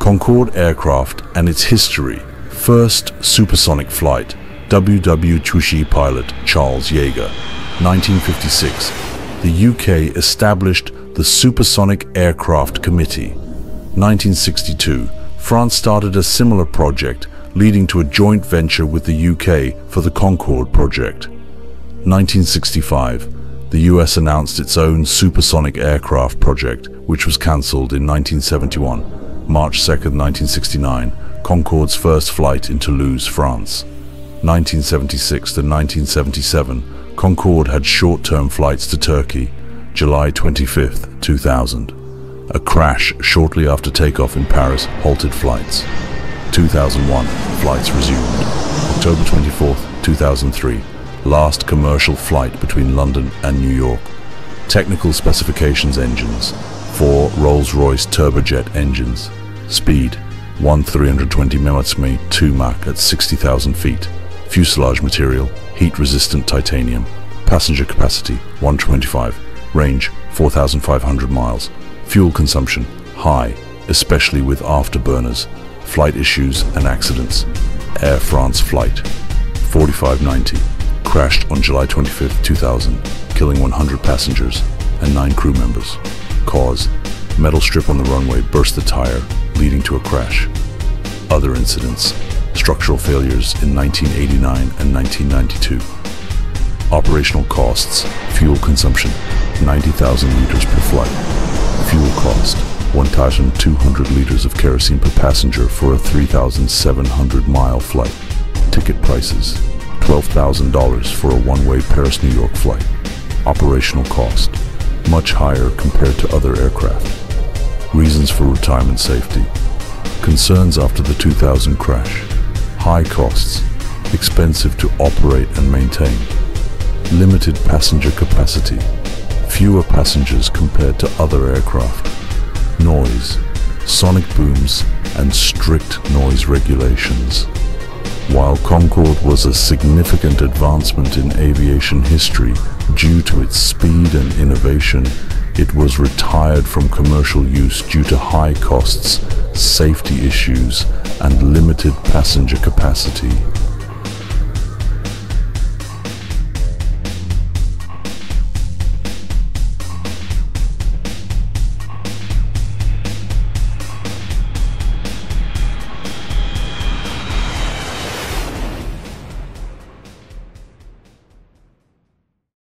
Concorde aircraft and its history. First supersonic flight. W.W. Touchy pilot Charles Yeager. 1956. The UK established the Supersonic Aircraft Committee. 1962. France started a similar project, leading to a joint venture with the UK for the Concorde project. 1965. The US announced its own supersonic aircraft project, which was cancelled in 1971. March 2nd, 1969, Concorde's first flight in Toulouse, France. 1976 to 1977, Concorde had short-term flights to Turkey. July 25th, 2000. A crash shortly after takeoff in Paris halted flights. 2001, flights resumed. October 24th, 2003, last commercial flight between London and New York. Technical specifications: engines, 4 Rolls-Royce turbojet engines. Speed, 1/320 mm, 2 Mach at 60,000 feet. Fuselage material, heat-resistant titanium. Passenger capacity, 125. Range, 4,500 miles. Fuel consumption, high, especially with afterburners. Flight issues and accidents. Air France flight, 4590. Crashed on July 25th, 2000, killing 100 passengers and 9 crew members. Cause: metal strip on the runway burst the tire, leading to a crash. Other incidents: structural failures in 1989 and 1992. Operational costs: fuel consumption, 90,000 liters per flight. Fuel cost: 1,200 liters of kerosene per passenger for a 3,700-mile flight. Ticket prices: $12,000 for a one-way Paris-New York flight. Operational cost: much higher compared to other aircraft. Reasons for retirement: safety. Concerns after the 2000 crash: high costs, expensive to operate and maintain. Limited passenger capacity, fewer passengers compared to other aircraft. Noise, sonic booms, and strict noise regulations. While Concorde was a significant advancement in aviation history due to its speed and innovation, it was retired from commercial use due to high costs, safety issues, and limited passenger capacity.